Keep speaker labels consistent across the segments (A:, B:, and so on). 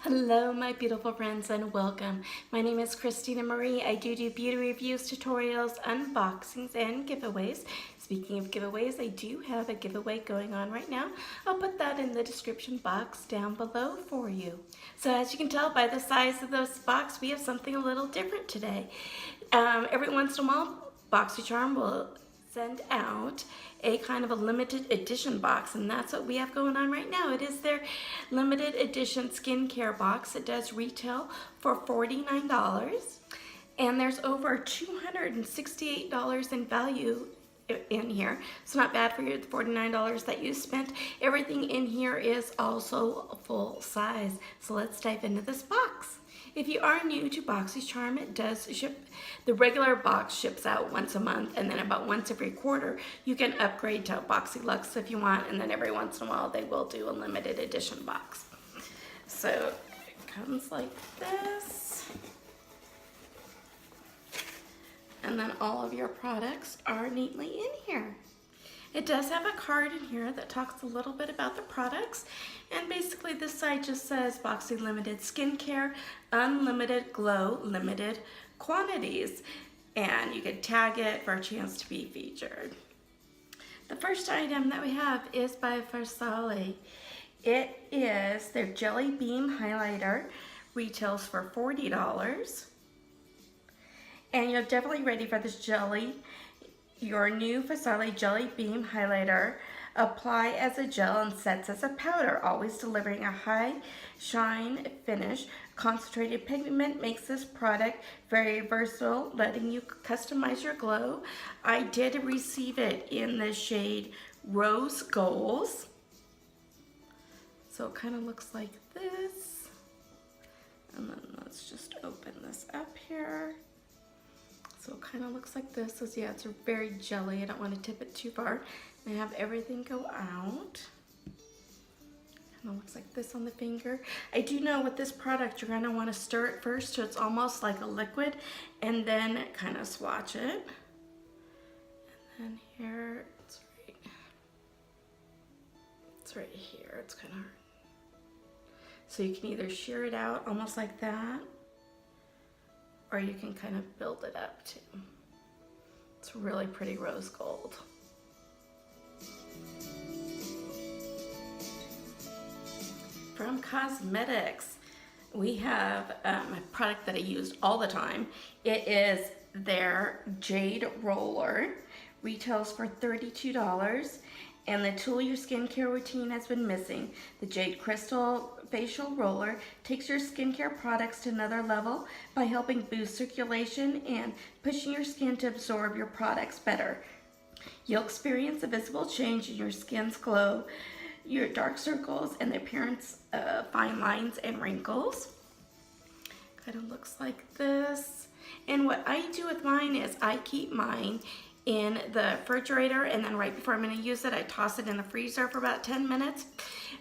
A: Hello my beautiful friends and welcome. My name is Christina Marie. I do beauty reviews, tutorials, unboxings, and giveaways. Speaking of giveaways, I do have a giveaway going on right now. I'll put that in the description box down below for you. So as you can tell by the size of this box, we have something a little different today. Every once in a while, Boxycharm will send out a kind of a limited edition box, and that's what we have going on right now. It is their limited edition skincare box. It does retail for $49, and there's over $268 in value in here. It's not bad for your $49 that you spent. Everything in here is also full size. So let's dive into this box. If you are new to Boxycharm, it does ship. The regular box ships out once a month, and then about once every quarter you can upgrade to Boxylux if you want, and then every once in a while they will do a limited edition box. So it comes like this, and then all of your products are neatly in here. It does have a card in here that talks a little bit about the products, and basically this side just says Boxy Limited Skincare, Unlimited Glow, Limited Quantities, and you could tag it for a chance to be featured. The first item that we have is by Farsali. It is their Jelly Beam Highlighter, retails for $40, and you're definitely ready for this jelly. Your new Farsali Jelly Beam Highlighter. Apply as a gel and sets as a powder, always delivering a high shine finish. Concentrated pigment makes this product very versatile, letting you customize your glow. I did receive it in the shade Rose Gold. So it kind of looks like this. And then let's just open this up here. So it kind of looks like this. So yeah, it's very jelly. I don't want to tip it too far. And I have everything go out. Kind of looks like this on the finger. I do know with this product, you're going to want to stir it first so it's almost like a liquid, and then kind of swatch it. And then here, it's right here. It's kind of hard. So you can either shear it out almost like that, or you can kind of build it up too. It's really pretty rose gold. From Cosmedix, we have a product that I used all the time. It is their Jade Roller, retails for $32. And the tool your skincare routine has been missing. The Jade Crystal Facial Roller takes your skincare products to another level by helping boost circulation and pushing your skin to absorb your products better. You'll experience a visible change in your skin's glow, your dark circles, and the appearance of fine lines and wrinkles. Kind of looks like this. And what I do with mine is I keep mine in the refrigerator, and then right before I'm going to use it, I toss it in the freezer for about 10 minutes.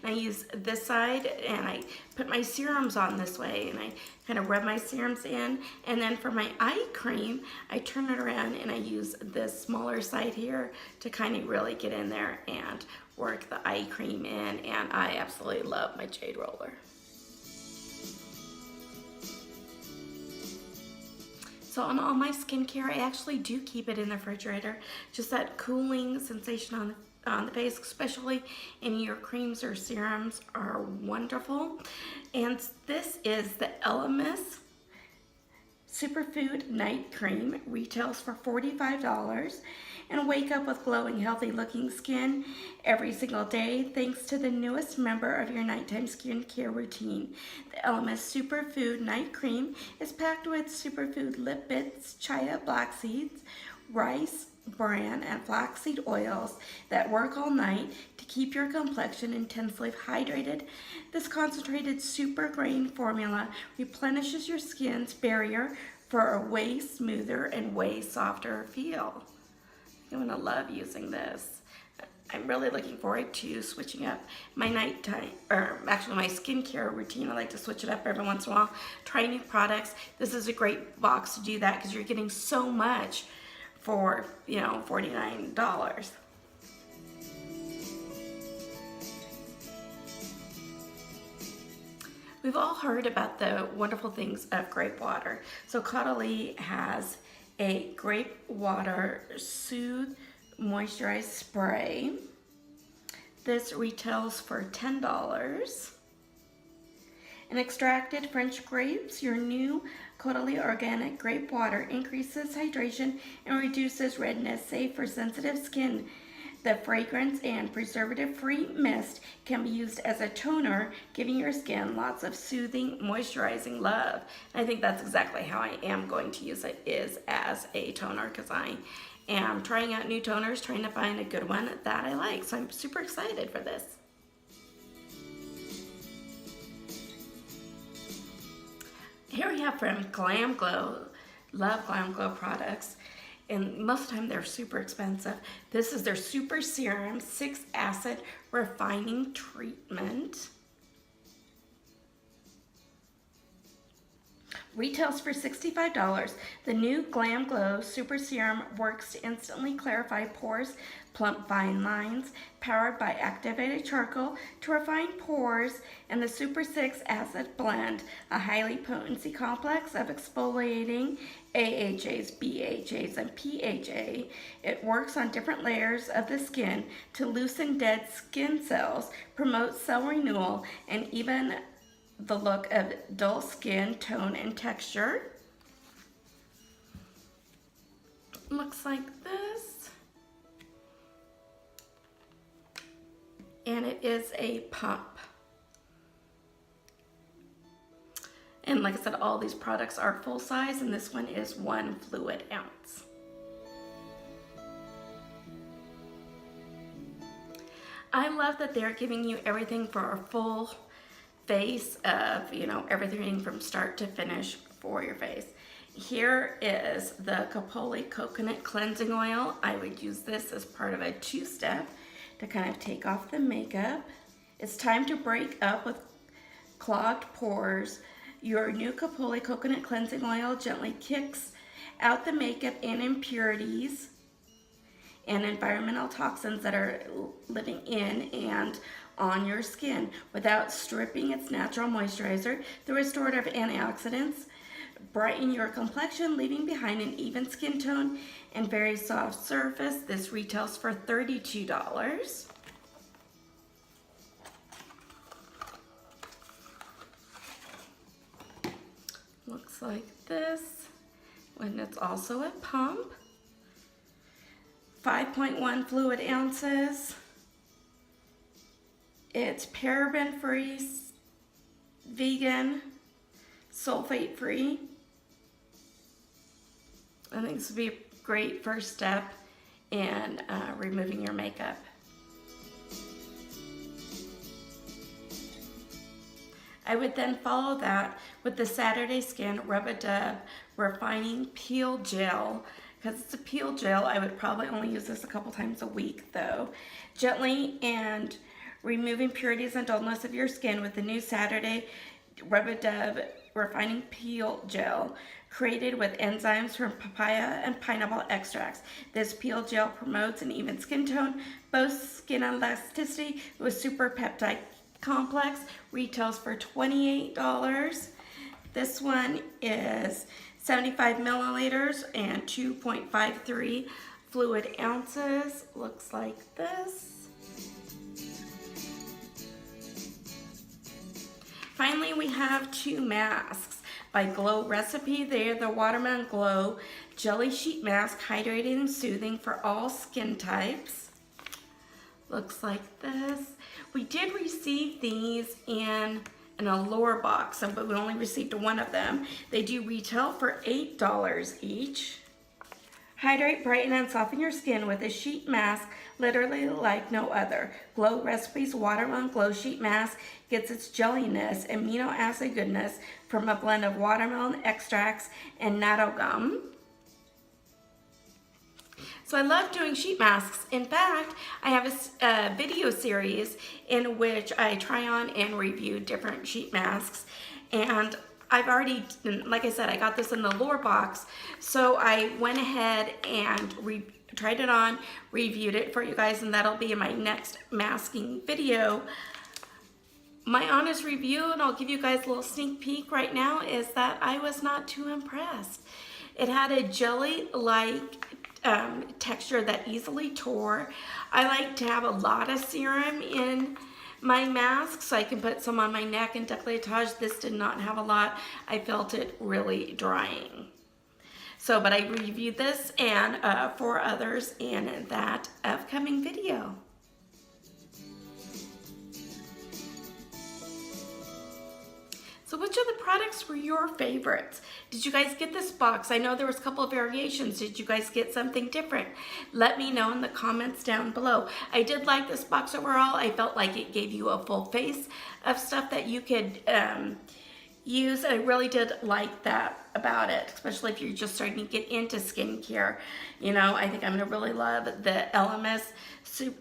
A: And I use this side, and I put my serums on this way, and I kind of rub my serums in. And then for my eye cream, I turn it around and I use this smaller side here to kind of really get in there and work the eye cream in. And I absolutely love my Jade Roller. So on all my skincare, I actually do keep it in the refrigerator. Just that cooling sensation on the face, especially in your creams or serums, are wonderful. And this is the Elemis Superfood Night Cream, retails for $45. And wake up with glowing, healthy looking skin every single day thanks to the newest member of your nighttime skincare routine. The Elemis Superfood Night Cream is packed with superfood lipids, chia black seeds, rice, bran, and flaxseed oils that work all night to keep your complexion intensely hydrated. This concentrated super grain formula replenishes your skin's barrier for a way smoother and way softer feel. I'm gonna love using this. I'm really looking forward to switching up my nighttime, or actually my skincare routine. I like to switch it up every once in a while, try new products. This is a great box to do that because you're getting so much for, you know, $49. We We've all heard about the wonderful things of grape water. So Caudalie has a grape water soothe moisturized spray. This retails for $10. And extracted French grapes, your new Caudalie organic grape water increases hydration and reduces redness, safe for sensitive skin. The fragrance and preservative-free mist can be used as a toner, giving your skin lots of soothing, moisturizing love. I think that's exactly how I am going to use it, is as a toner, because I am trying out new toners, trying to find a good one that I like. So I'm super excited for this. Here we have from Glam Glow. Love Glam Glow products. And most of the time they're super expensive. This is their Superserum 6-acid refining treatment. Retails for $65. The new Glam Glow Superserum works to instantly clarify pores, plump fine lines, powered by activated charcoal to refine pores, and the Super 6 acid blend, a highly potency complex of exfoliating AHAs, BHAs, and PHA. It works on different layers of the skin to loosen dead skin cells, promote cell renewal, and even the look of dull skin tone and texture. Looks like this. And it is a pump. And like I said, all these products are full size, and this one is 1 fluid ounce. I love that they're giving you everything for a full face of, you know, everything from start to finish for your face. Here is the Coppola Coconut Cleansing Oil. I would use this as part of a 2-step to kind of take off the makeup. It's time to break up with clogged pores. Your new Coppola Coconut Cleansing Oil gently kicks out the makeup and impurities and environmental toxins that are living in and on your skin without stripping its natural moisturizer. The restorative antioxidants brighten your complexion, leaving behind an even skin tone and very soft surface. This retails for $32. Looks like this, and it's also a pump. 5.1 fluid ounces. It's paraben-free, vegan, sulfate-free. I think this would be a great first step in removing your makeup. I would then follow that with the Saturday Skin Rub-A-Dub Refining Peel Gel. Because it's a peel gel, I would probably only use this a couple times a week though. Gently and removing impurities and dullness of your skin with the new Saturday Rub-A-Dub Refining Peel Gel, created with enzymes from papaya and pineapple extracts. This peel gel promotes an even skin tone, boasts skin elasticity with super peptide complex, retails for $28. This one is 75 milliliters and 2.53 fluid ounces. Looks like this. Finally, we have 2 masks by Glow Recipe. They are the Watermelon Glow Jelly Sheet Mask, hydrating and soothing for all skin types. Looks like this. We did receive these in an Allure box, but we only received one of them. They do retail for $8 each. Hydrate, brighten, and soften your skin with a sheet mask literally like no other. Glow Recipe's Watermelon Glow Sheet Mask gets its jelliness, amino acid goodness from a blend of watermelon extracts and natto gum. So I love doing sheet masks. In fact, I have a video series in which I try on and review different sheet masks. And I've already, like I said, I got this in the Allure box. So I went ahead and tried it on, reviewed it for you guys, and that'll be in my next masking video. my honest review, and I'll give you guys a little sneak peek right now, is that I was not too impressed. It had a jelly-like texture that easily tore. I like to have a lot of serum in my mask so I can put some on my neck and décolletage. This did not have a lot. I felt it really drying. So, but I reviewed this and 4 others in that upcoming video. So which of the products were your favorites? Did you guys get this box? I know there was a couple of variations. Did you guys get something different? Let me know in the comments down below. I did like this box overall. I felt like it gave you a full face of stuff that you could use. I really did like that about it, especially if you're just starting to get into skincare. You know, I think I'm gonna really love the Elemis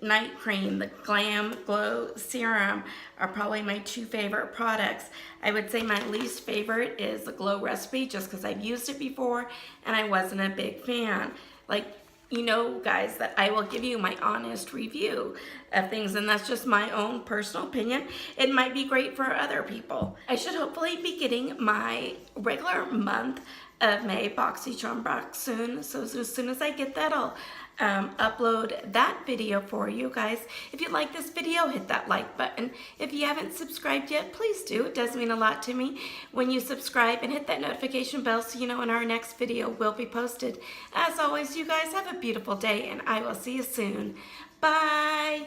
A: Night Cream, the Glam Glow Serum are probably my 2 favorite products. I would say my least favorite is the Glow Recipe, just because I've used it before and I wasn't a big fan. Like, you know, guys, that I will give you my honest review of things, and that's just my own personal opinion. It might be great for other people. I should hopefully be getting my regular month of May Boxycharm box soon, so as soon as I get that, I'll upload that video for you guys. If you like this video, hit that like button. If you haven't subscribed yet, please do. It does mean a lot to me when you subscribe, and hit that notification bell so you know when our next video will be posted. As always, you guys have a beautiful day, and I will see you soon. Bye.